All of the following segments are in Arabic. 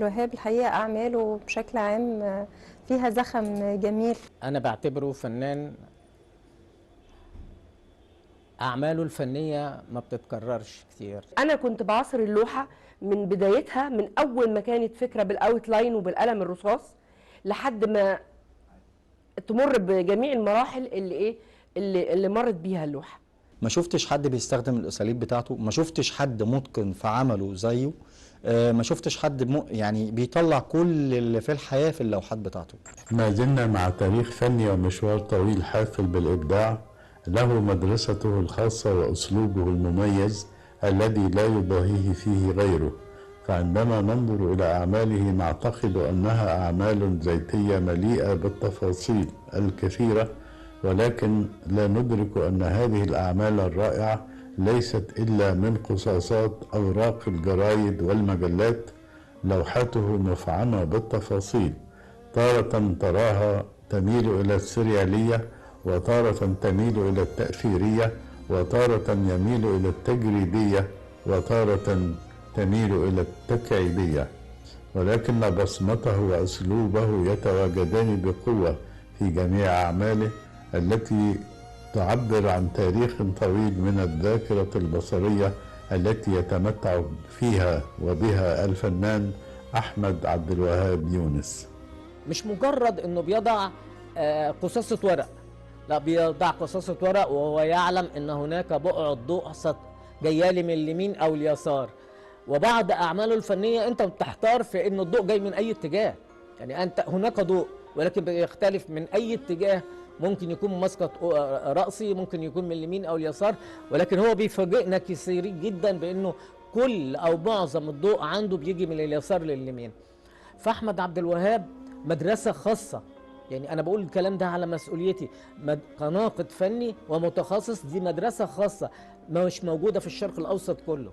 الوهاب الحقيقة أعماله بشكل عام فيها زخم جميل. أنا بعتبره فنان أعماله الفنية ما بتتكررش كتير. أنا كنت بعاصر اللوحة من بدايتها، من أول ما كانت فكرة بالأوت لاين وبالقلم الرصاص لحد ما تمر بجميع المراحل اللي مرت بيها اللوحة. ما شفتش حد بيستخدم الأساليب بتاعته، ما شفتش حد متقن في عمله زيه، ما شفتش حد يعني بيطلع كل اللي في الحياة في اللوحات بتاعته. ما زلنا مع تاريخ فني ومشوار طويل حافل بالإبداع، له مدرسته الخاصة وأسلوبه المميز الذي لا يضاهيه فيه غيره. فعندما ننظر إلى أعماله نعتقد أنها أعمال زيتية مليئة بالتفاصيل الكثيرة، ولكن لا ندرك أن هذه الأعمال الرائعة ليست إلا من قصاصات أوراق الجرايد والمجلات. لوحاته مفعمة بالتفاصيل، تارة تراها تميل إلى السريالية، وتارة تميل إلى التأثيرية، وتارة يميل إلى التجريبية، وتارة تميل إلى التكعيبية، ولكن بصمته وأسلوبه يتواجدان بقوة في جميع أعماله التي تعبر عن تاريخ طويل من الذاكرة البصرية التي يتمتع فيها وبها الفنان أحمد عبد الوهاب يونس. مش مجرد انه بيضع قصاصة ورق، لا، بيضع قصاصة ورق وهو يعلم ان هناك بقعة ضوء جايه لي من اليمين او اليسار. وبعض اعماله الفنيه انت بتحتار في ان الضوء جاي من اي اتجاه، يعني انت هناك ضوء ولكن بيختلف من اي اتجاه، ممكن يكون مسقط رأسي، ممكن يكون من اليمين او اليسار، ولكن هو بيفاجئنا كثير جدا بانه كل او معظم الضوء عنده بيجي من اليسار لليمين. فاحمد عبد الوهاب مدرسه خاصه، يعني انا بقول الكلام ده على مسؤوليتي كناقد فني ومتخصص، دي مدرسه خاصه مش موجوده في الشرق الاوسط كله.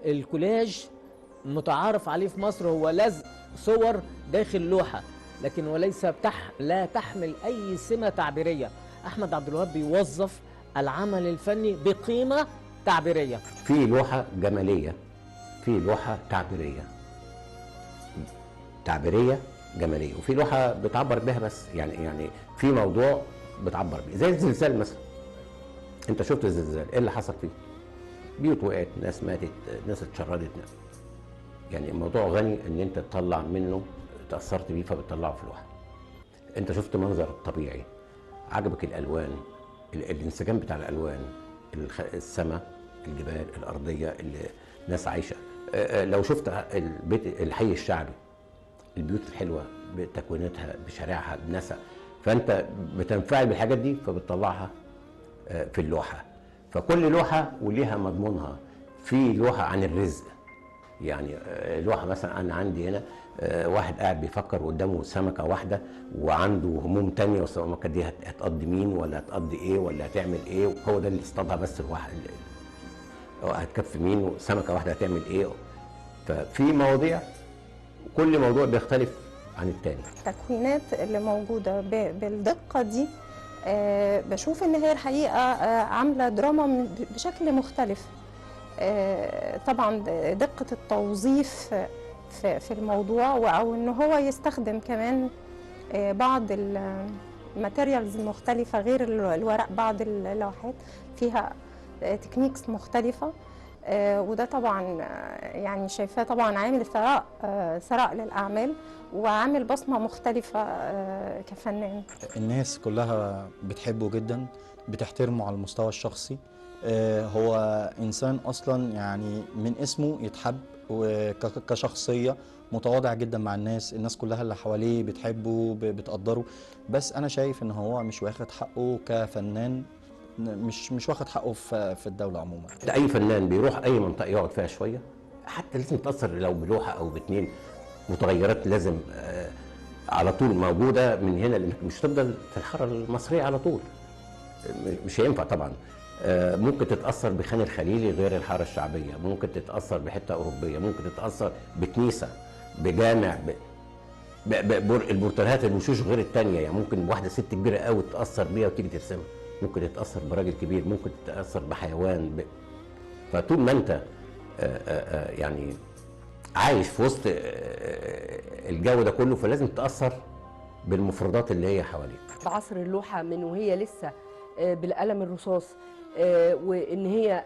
الكولاج متعارف عليه في مصر هو لزق صور داخل لوحه، لكن وليس لا تحمل اي سمه تعبيريه. احمد عبد الوهاب بيوظف العمل الفني بقيمه تعبيريه. في لوحه جماليه، في لوحه تعبيريه جماليه، وفي لوحه بتعبر بها بس، يعني في موضوع بتعبر بيه، زي الزلزال مثلا. انت شفت الزلزال ايه اللي حصل فيه؟ بيوت وقعت، ناس ماتت، ناس اتشردت، يعني الموضوع غني ان انت تطلع منه، تاثرت بيه فبتطلعه في لوحه. انت شفت منظر طبيعي، عجبك الالوان، الانسجام بتاع الالوان، السماء، الجبال، الارضيه اللي ناس عايشه. لو شفت البيت الحي الشعبي، البيوت الحلوه بتكويناتها بشارعها بناسها، فانت بتنفعل بالحاجات دي فبتطلعها في اللوحه. فكل لوحه وليها مضمونها. في لوحه عن الرزق، يعني لوحه مثلا انا عندي هنا واحد قاعد بيفكر قدامه سمكه واحده وعنده هموم تانية، والسمكه دي هتقضي مين ولا هتقضي ايه ولا هتعمل ايه، هو ده اللي اصطادها بس الواحد، هتكفي مين، وسمكه واحده هتعمل ايه. ففي مواضيع، كل موضوع بيختلف عن التاني. التكوينات اللي موجوده بالدقه دي بشوف ان هي الحقيقه عامله دراما بشكل مختلف. طبعا دقه التوظيف في الموضوع، او ان هو يستخدم كمان بعض الماتيريالز المختلفه غير الورق. بعض اللوحات فيها تكنيكس مختلفه، وده طبعا يعني شايفاه طبعا عامل ثراء للاعمال، وعامل بصمه مختلفه كفنان. الناس كلها بتحبه جدا، بتحترمه على المستوى الشخصي. هو انسان اصلا يعني من اسمه يتحب، وكشخصيه متواضع جدا مع الناس كلها اللي حواليه بتحبه بتقدره. بس انا شايف ان هو مش واخد حقه كفنان، مش واخد حقه في الدوله عموما. اي فنان بيروح اي منطقه يقعد فيها شويه، حتى لازم تاثر لو بلوحه او باتنين، متغيرات لازم على طول موجوده من هنا، لانك مش هتفضل في الحاره المصريه على طول، مش هينفع طبعا. ممكن تتاثر بخان الخليلي غير الحاره الشعبيه، ممكن تتاثر بحته اوروبيه، ممكن تتاثر بكنيسه، بجامع، البورتريهات الوشوش غير الثانيه، يعني ممكن واحده ست كبيره قوي تتاثر بيها وتيجي ترسمها، ممكن تتاثر براجل كبير، ممكن تتاثر بحيوان. فطول ما انت يعني عايش في وسط الجو ده كله، فلازم تتاثر بالمفردات اللي هي حواليك. بعصر اللوحه من وهي لسه بالقلم الرصاص، وان هي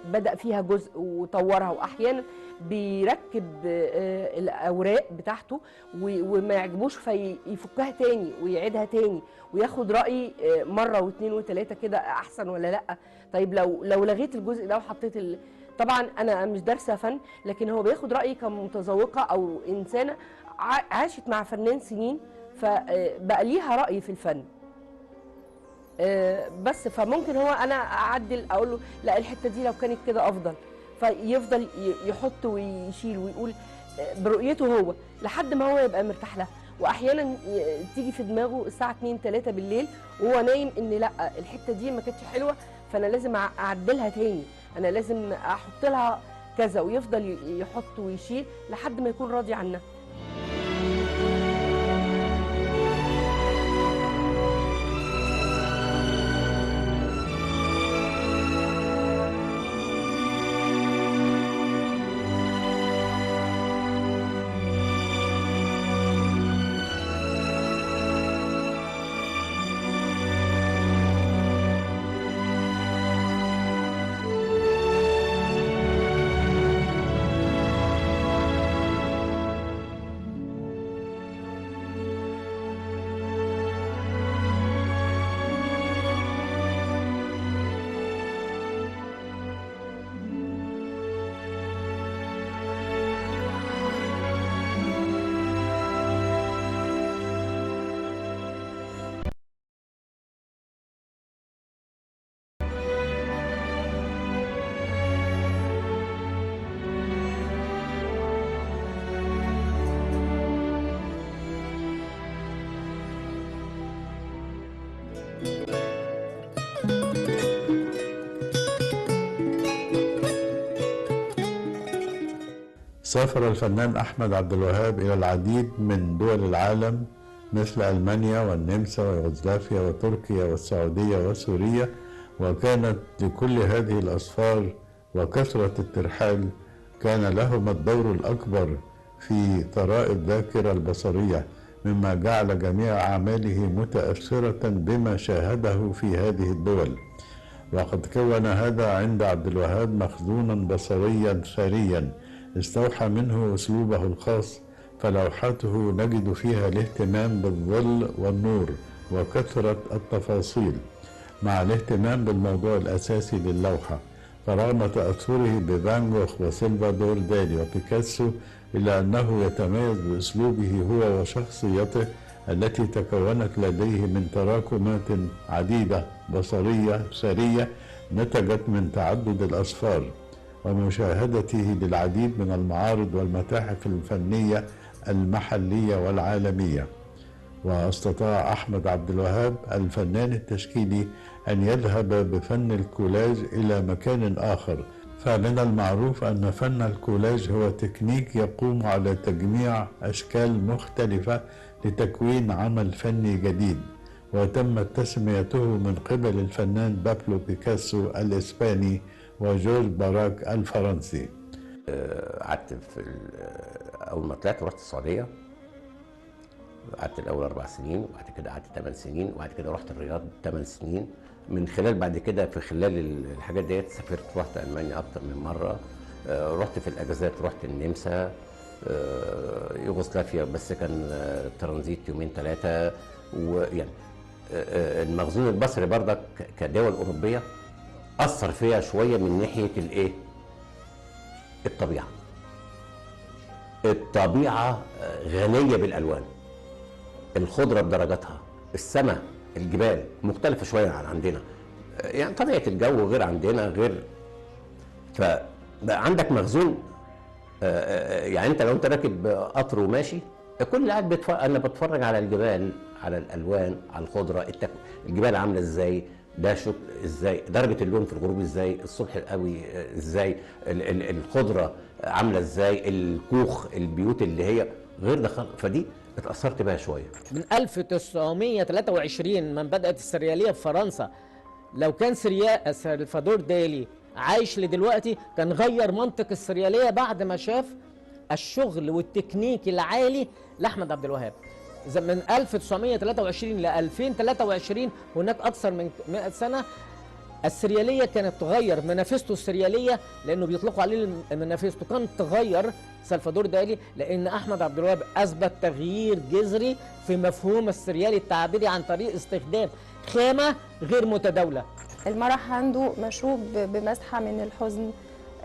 بدا فيها جزء وطورها، واحيانا بيركب الاوراق بتاعته وما يعجبوش فيفكها تاني ويعيدها تاني وياخد راي مره واثنين وثلاثه كده احسن ولا لا. طيب لو لغيت الجزء ده وحطيت طبعا انا مش دارسه فن، لكن هو بياخد رايي كمتذوقه او انسانه عاشت مع فنان سنين فبقى ليها راي في الفن. بس فممكن هو انا اعدل اقول له لا الحته دي لو كانت كده افضل، فيفضل يحط ويشيل ويقول برؤيته هو لحد ما هو يبقى مرتاح لها. واحيانا تيجي في دماغه الساعه 2 3 بالليل وهو نايم ان لا الحته دي ما كانتش حلوه، فانا لازم اعدلها تاني، انا لازم احط لها كذا، ويفضل يحط ويشيل لحد ما يكون راضي عنها. سافر الفنان أحمد عبد الوهاب إلى العديد من دول العالم مثل ألمانيا والنمسا ويوغوسلافيا وتركيا والسعودية وسوريا، وكانت لكل هذه الأسفار وكثرة الترحال كان لهما الدور الأكبر في ثراء الذاكرة البصرية، مما جعل جميع أعماله متأثرة بما شاهده في هذه الدول. وقد كون هذا عند عبد الوهاب مخزونا بصريا ثريا استوحى منه أسلوبه الخاص، فلوحاته نجد فيها الاهتمام بالظل والنور وكثرة التفاصيل مع الاهتمام بالموضوع الأساسي للوحة. فرغم تأثره بفان جوخ وسلفادور دالي وبيكاسو، إلا أنه يتميز بأسلوبه هو وشخصيته التي تكونت لديه من تراكمات عديدة بصرية ثرية نتجت من تعدد الأسفار ومشاهدته للعديد من المعارض والمتاحف الفنية المحلية والعالمية. واستطاع أحمد عبد الوهاب الفنان التشكيلي أن يذهب بفن الكولاج إلى مكان آخر، فمن المعروف أن فن الكولاج هو تكنيك يقوم على تجميع أشكال مختلفة لتكوين عمل فني جديد، وتمت تسميته من قبل الفنان بابلو بيكاسو الإسباني وجورج باراك الفرنسي. قعدت في اول ما طلعت رحت السعوديه، قعدت الاول 4 سنين، وبعد كده قعدت 8 سنين، وبعد كده رحت الرياض 8 سنين. من خلال بعد كده في خلال الحاجات ديت سافرت، رحت المانيا اكتر من مره، رحت في الاجازات رحت النمسا، يوغوسلافيا، بس كان ترانزيت يومين 3. ويعني المخزون البصري برضك كدول اوروبيه اثر فيها شويه من ناحيه الايه؟ الطبيعه غنيه بالالوان، الخضره بدرجاتها، السماء، الجبال مختلفه شويه عن عندنا، يعني طبيعه الجو غير عندنا غير. فبقى عندك مخزون، يعني انت لو انت راكب قطر وماشي كل قاعد انا بتفرج على الجبال، على الالوان، على الخضره، الجبال عامله ازاي، ده شكل ازاي، درجه اللون في الغروب ازاي، الصبح القوي ازاي، الخضره عامله ازاي، الكوخ، البيوت اللي هي غير ده خالص. فدي اتاثرت بها شويه. من 1923 من بدات السرياليه في فرنسا، لو كان سلفادور دالي عايش لدلوقتي كان غير منطق السرياليه بعد ما شاف الشغل والتكنيك العالي لاحمد عبد الوهاب. من 1923 ل 2023 هناك اكثر من 100 سنه السرياليه كانت تغير مانيفستو السرياليه، لانه بيطلقوا عليه المانيفستو، كانت تغير سلفادور دالي، لان احمد عبد الوهاب اثبت تغيير جذري في مفهوم السريالي التعبيري عن طريق استخدام خامه غير متداوله. المرح عنده مشروب بمسحة من الحزن،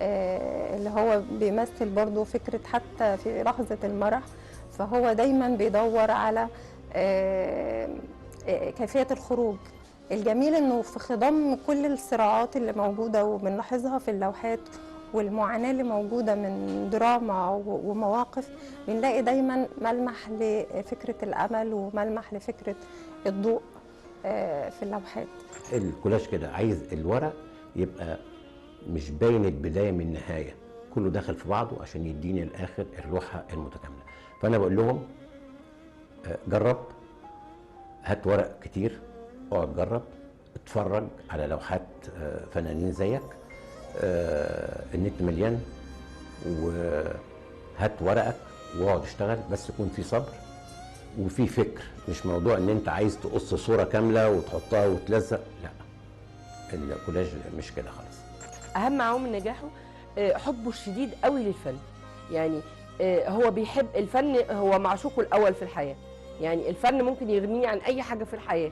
اللي هو بيمثل برضو فكرة حتى في لحظة المرح، فهو دايما بيدور على كيفية الخروج. الجميل انه في خضم كل الصراعات اللي موجودة وبنلاحظها في اللوحات والمعاناة اللي موجودة من دراما ومواقف، بنلاقي دايما ملمح لفكرة الأمل وملمح لفكرة الضوء في اللوحات. الكولاج كده عايز الورق يبقى مش باين البدايه من النهايه، كله داخل في بعضه عشان يديني الاخر اللوحه المتكامله. فانا بقول لهم جرب، هات ورق كتير، اقعد جرب، اتفرج على لوحات فنانين زيك، النت مليان، وهات ورقك واقعد اشتغل، بس يكون في صبر وفي فكر، مش موضوع ان انت عايز تقص صوره كامله وتحطها وتلزق، لا، الكولاج مش كده خالص. اهم عوامل نجاحه حبه الشديد قوي للفن. يعني هو بيحب الفن، هو معشوقه الاول في الحياه. يعني الفن ممكن يغنيه عن اي حاجه في الحياه.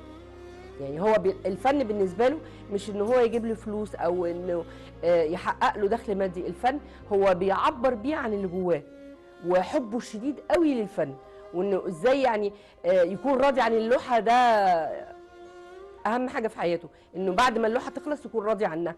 يعني هو الفن بالنسبه له مش ان هو يجيب له فلوس او انه يحقق له دخل مادي، الفن هو بيعبر بيه عن اللي جواه، وحبه الشديد قوي للفن، وانه ازاي يعني يكون راضي عن اللوحه، ده اهم حاجه في حياته، انه بعد ما اللوحه تخلص يكون راضي عنها.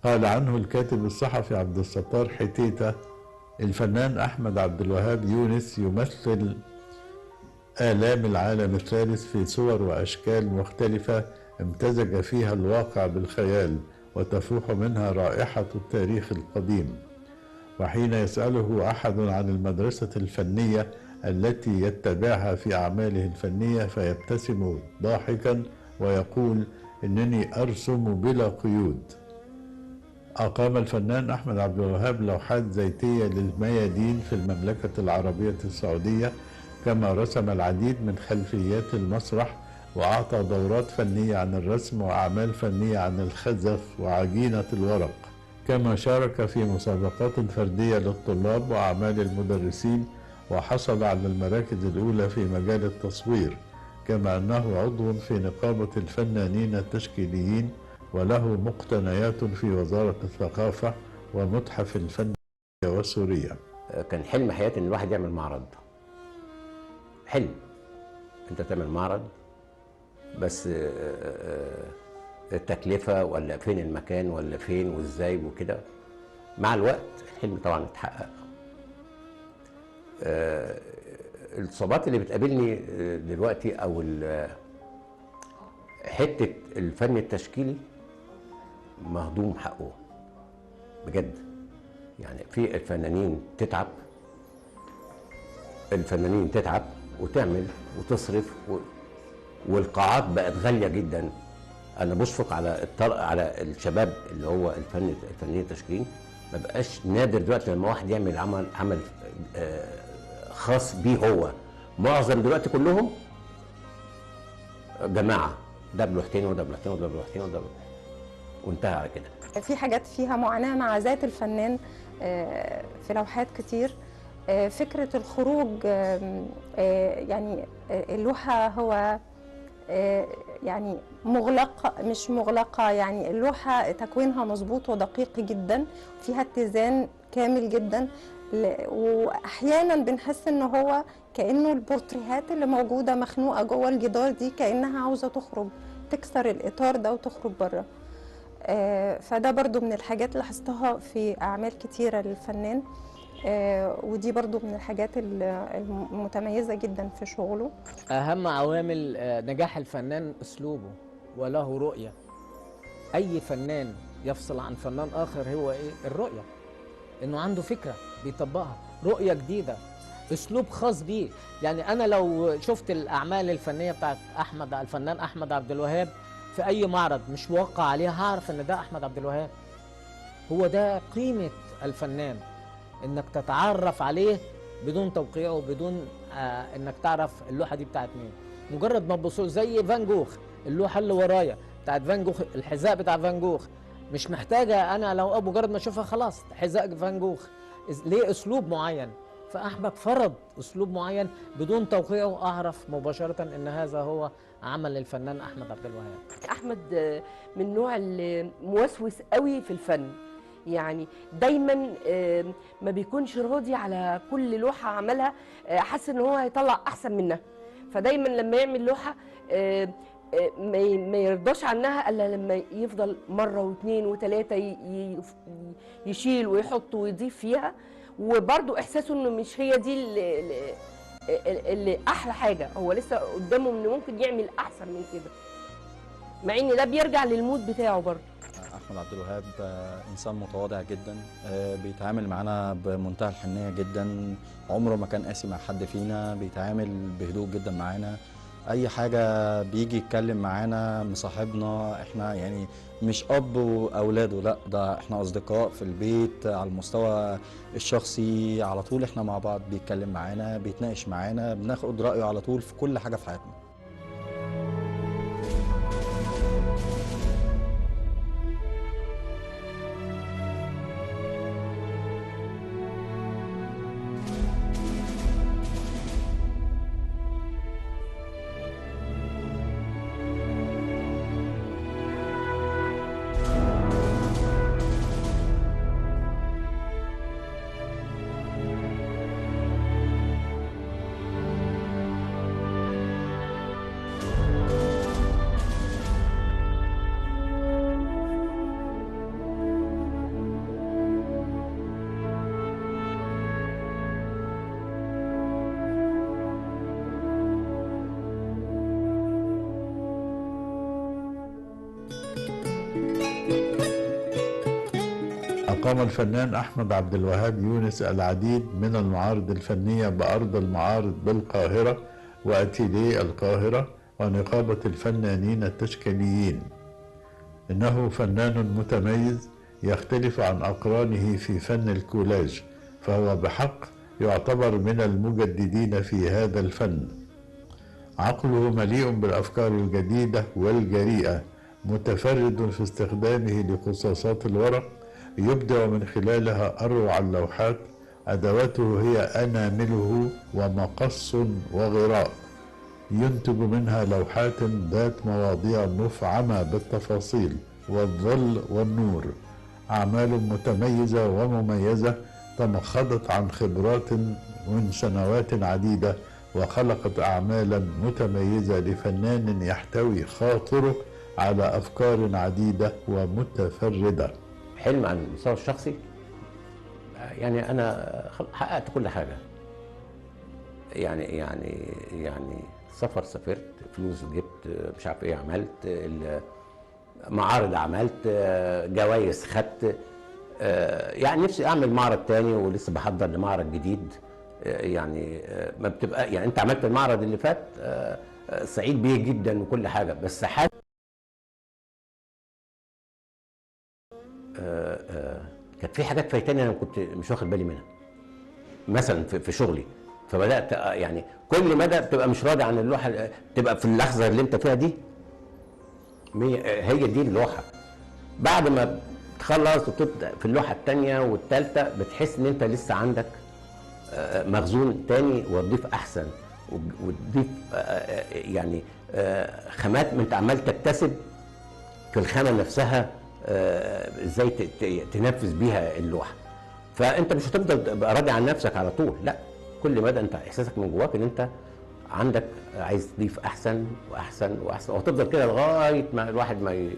قال عنه الكاتب الصحفي عبد الستار حتيتة: الفنان أحمد عبد الوهاب يونس يمثل آلام العالم الثالث في صور وأشكال مختلفة امتزج فيها الواقع بالخيال وتفوح منها رائحة التاريخ القديم. وحين يسأله أحد عن المدرسة الفنية التي يتبعها في أعماله الفنية فيبتسم ضاحكا ويقول: إنني أرسم بلا قيود. أقام الفنان أحمد عبد الوهاب لوحات زيتية للميادين في المملكة العربية السعودية، كما رسم العديد من خلفيات المسرح، وأعطى دورات فنية عن الرسم وأعمال فنية عن الخزف وعجينة الورق، كما شارك في مسابقات فردية للطلاب وأعمال المدرسين، وحصل على المراكز الأولى في مجال التصوير، كما أنه عضو في نقابة الفنانين التشكيليين، وله مقتنيات في وزارة الثقافة ومتحف الفن وسوريا. كان حلم حياتي ان الواحد يعمل معرض. حلم انت تعمل معرض، بس التكلفة ولا فين المكان ولا فين وازاي وكده. مع الوقت الحلم طبعا اتحقق. الصعوبات اللي بتقابلني دلوقتي او حتة الفن التشكيلي مهضوم حقه بجد. يعني في الفنانين تتعب وتعمل وتصرف والقاعات بقت غالية جدا. انا بشفق على الشباب اللي هو الفنانين التشكيليين. ما بقاش نادر دلوقتي لما واحد يعمل عمل خاص بيه هو. معظم دلوقتي كلهم جماعه، ده بلوحتين وده بلوحتين وده بلوحتين وده وانتهى على كده. في حاجات فيها معاناة مع ذات الفنان في لوحات كتير. فكرة الخروج، يعني اللوحة هو يعني مغلقة مش مغلقة، يعني اللوحة تكوينها مظبوط ودقيق جدا، فيها اتزان كامل جدا. واحيانا بنحس ان هو كأنه البورتريهات اللي موجودة مخنوقة جوه الجدار دي كأنها عاوزة تخرج تكسر الإطار ده وتخرج بره. فده برضو من الحاجات اللي لاحظتها في أعمال كتيرة للفنان، ودي برضو من الحاجات المتميزة جدا في شغله. أهم عوامل نجاح الفنان أسلوبه وله رؤية. أي فنان يفصل عن فنان آخر هو إيه؟ الرؤية، إنه عنده فكرة بيطبقها، رؤية جديدة، أسلوب خاص بيه. يعني أنا لو شفت الأعمال الفنية بتاعت الفنان أحمد عبد الوهاب في أي معرض مش موقع عليها، هعرف إن ده أحمد عبد الوهاب. هو ده قيمة الفنان، إنك تتعرف عليه بدون توقيعه، بدون إنك تعرف اللوحة دي بتاعت مين. مجرد ما تبصوا زي فان جوخ، اللوحة اللي ورايا بتاعت فان جوخ، الحذاء بتاع فان جوخ، مش محتاجة أنا لو مجرد ما أشوفها خلاص حذاء فان جوخ. ليه؟ أسلوب معين. فأحمد فرض أسلوب معين بدون توقيعه، أعرف مباشرة إن هذا هو عمل الفنان أحمد عبد الوهاب. احمد من النوع اللي موسوس قوي في الفن، يعني دايما ما بيكونش راضي على كل لوحه عملها، حاسس ان هو هيطلع احسن منها. فدايما لما يعمل لوحه ما يرضاش عنها الا لما يفضل مره واثنين وثلاثه يشيل ويحط ويضيف فيها. وبرده احساسه انه مش هي دي اللي احلى حاجه، هو لسه قدامه انه ممكن يعمل احسن من كده، مع ان ده بيرجع للمود بتاعه برضه. احمد عبد الوهاب انسان متواضع جدا، بيتعامل معانا بمنتهى الحنيه جدا، عمره ما كان قاسي مع حد فينا، بيتعامل بهدوء جدا معانا. اي حاجه بيجي يتكلم معانا مصاحبنا، احنا يعني مش اب واولاده، لا ده احنا اصدقاء في البيت على المستوى الشخصي، على طول احنا مع بعض، بيتكلم معانا، بيتناقش معانا، بناخد رايه على طول في كل حاجه في حياتنا. أقام الفنان أحمد عبد الوهاب يونس العديد من المعارض الفنية بأرض المعارض بالقاهرة وأتيليه القاهرة ونقابة الفنانين التشكيليين. إنه فنان متميز يختلف عن أقرانه في فن الكولاج، فهو بحق يعتبر من المجددين في هذا الفن. عقله مليء بالأفكار الجديدة والجريئة، متفرد في استخدامه لقصاصات الورق، يبدع من خلالها أروع اللوحات. أدواته هي أنامله ومقص وغراء، ينتج منها لوحات ذات مواضيع مفعمة بالتفاصيل والظل والنور. أعمال متميزة ومميزة تمخضت عن خبرات من سنوات عديدة، وخلقت أعمالا متميزة لفنان يحتوي خاطره على أفكار عديدة ومتفردة. حلم عن المستوى الشخصي، يعني انا حققت كل حاجه، يعني سفر سافرت، فلوس جبت، مش عارف ايه عملت، معارض عملت، جوائز خدت، يعني نفسي اعمل معرض تاني ولسه بحضر لمعرض جديد. يعني ما بتبقى يعني انت عملت المعرض اللي فات سعيد بيه جدا وكل حاجه، بس حاجه كانت في حاجات فايتاني انا كنت مش واخد بالي منها، مثلا في شغلي، فبدات يعني كل مدى بتبقى مش راضي عن اللوحه، تبقى في اللحظه اللي انت فيها دي هي دي اللوحه. بعد ما تخلص وتبدا في اللوحه الثانيه والثالثه بتحس ان انت لسه عندك مخزون تاني، وتضيف احسن، وتضيف يعني خامات، انت عمال تكتسب في الخامه نفسها ازاي تنفذ بيها اللوحه. فانت مش هتفضل تبقى راضي عن نفسك على طول، لا، كل مدى انت احساسك من جواك ان انت عندك عايز تضيف احسن واحسن واحسن، وهتفضل كده لغايه ما الواحد ما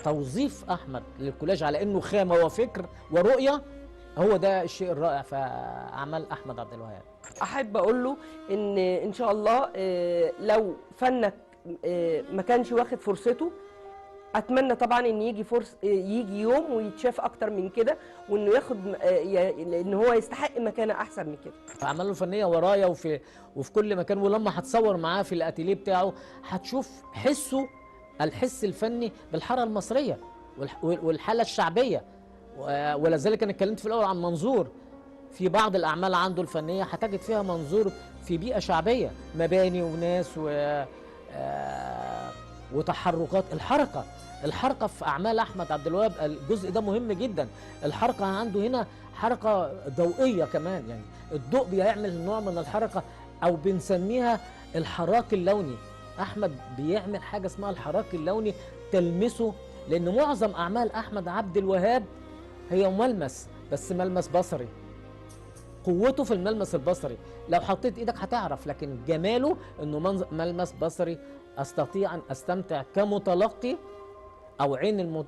توظيف احمد للكولاج على انه خامه وفكر ورؤيه، هو ده الشيء الرائع في اعمال احمد عبد الوهاب. احب اقول له ان شاء الله لو فنك ما كانش واخد فرصته، اتمنى طبعا ان يجي فرصه، يجي يوم ويتشاف اكتر من كده، وانه ياخد ان هو يستحق مكانه احسن من كده. اعماله الفنيه ورايا وفي كل مكان، ولما هتصور معاه في الاتيليه بتاعه هتشوف حسه، الحس الفني بالحاره المصريه والحاله الشعبيه. ولذلك انا اتكلمت في الاول عن منظور، في بعض الاعمال عنده الفنيه هتجد فيها منظور في بيئه شعبيه، مباني وناس وتحركات. الحركه في اعمال احمد عبد الوهاب الجزء ده مهم جدا. الحركه عنده هنا حركه ضوئيه كمان، يعني الضوء بيعمل نوع من الحركه او بنسميها الحراك اللوني. احمد بيعمل حاجه اسمها الحراك اللوني تلمسه، لان معظم اعمال احمد عبد الوهاب هي ملمس، بس ملمس بصري. قوته في الملمس البصري، لو حطيت ايدك هتعرف، لكن جماله انه ملمس بصري استطيع ان استمتع كمتلقي، او عين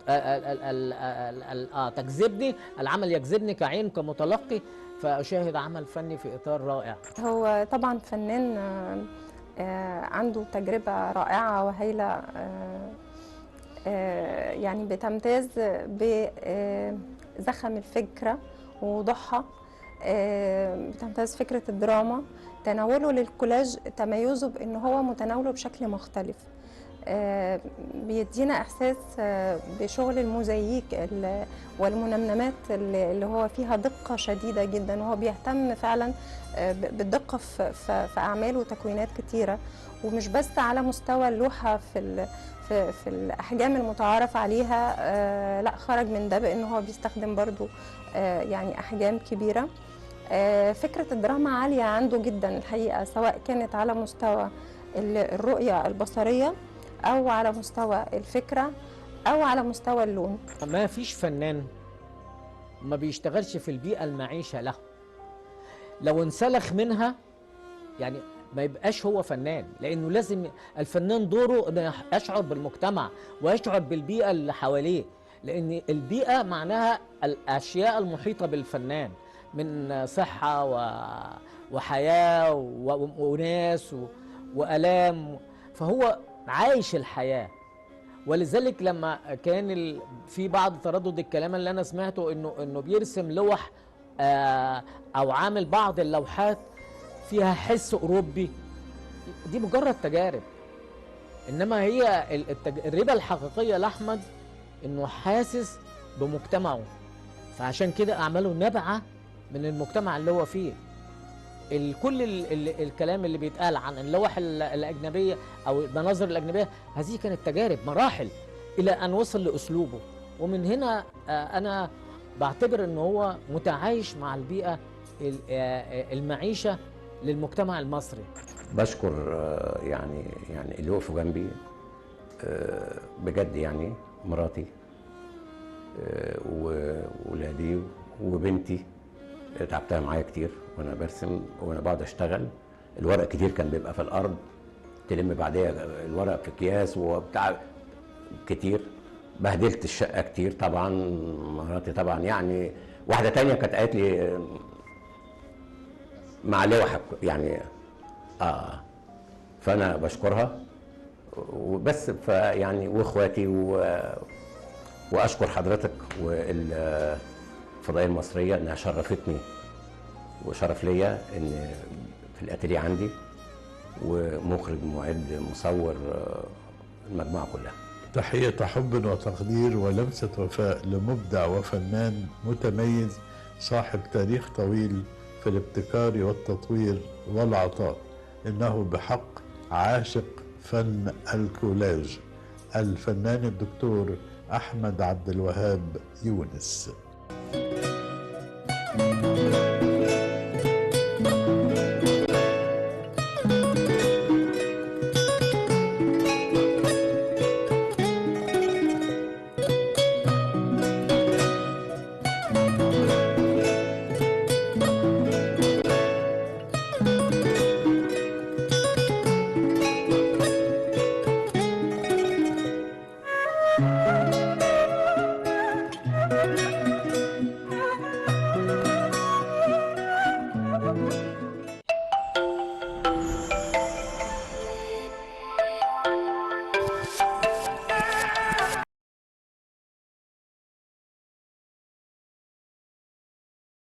تجذبني، العمل يجذبني كعين كمتلقي، فاشاهد عمل فني في اطار رائع. هو طبعا فنان عنده تجربة رائعة وهايلة، يعني بتمتاز بزخم الفكرة ووضوحها، بتمتاز فكرة الدراما، تناوله للكولاج تميزه بأنه هو متناوله بشكل مختلف، بيدينا إحساس بشغل الموزاييك والمنمنمات اللي هو فيها دقة شديدة جدا، وهو بيهتم فعلا بالدقة في أعمال وتكوينات كتيرة، ومش بس على مستوى اللوحة في الأحجام المتعارف عليها، لا، خرج من ده بأنه هو بيستخدم برضو يعني أحجام كبيرة. فكرة الدراما عالية عنده جدا الحقيقة، سواء كانت على مستوى الرؤية البصرية أو على مستوى الفكرة أو على مستوى اللون. ما فيش فنان ما بيشتغلش في البيئة المعيشة له، لو انسلخ منها يعني ما يبقاش هو فنان، لأنه لازم الفنان دوره أنه يشعر بالمجتمع ويشعر بالبيئة اللي حواليه، لأن البيئة معناها الأشياء المحيطة بالفنان من صحة وحياة وناس وألام، فهو عايش الحياة. ولذلك لما كان في بعض تردد الكلام اللي أنا سمعته إنه بيرسم لوح أو عامل بعض اللوحات فيها حس أوروبي، دي مجرد تجارب، إنما هي التجربة الحقيقية لأحمد إنه حاسس بمجتمعه، فعشان كده أعماله نابعة من المجتمع اللي هو فيه. كل الكلام اللي بيتقال عن اللوح الأجنبية أو المناظر الأجنبية، هذه كانت تجارب مراحل إلى أن وصل لأسلوبه، ومن هنا أنا بعتبر أنه هو متعايش مع البيئة المعيشة للمجتمع المصري. بشكر يعني اللي وقفوا جنبي بجد، يعني مراتي وولادي وبنتي، تعبتها معايا كتير وانا برسم وانا بقعد اشتغل. الورق كتير كان بيبقى في الارض، تلم بعديها الورق في اكياس وبتاع كتير، بهدلت الشقه كتير طبعا. مراتي طبعا، يعني واحده تانية كانت قالت لي مع لوحك يعني فانا بشكرها وبس، فيعني واخواتي واشكر حضرتك والفضائيه المصريه انها شرفتني، وشرف ليا ان في الاتيليه عندي، ومخرج معد مصور المجموعه كلها. تحية حب وتقدير ولمسة وفاء لمبدع وفنان متميز صاحب تاريخ طويل في الابتكار والتطوير والعطاء. إنه بحق عاشق فن الكولاج، الفنان الدكتور أحمد عبد الوهاب يونس.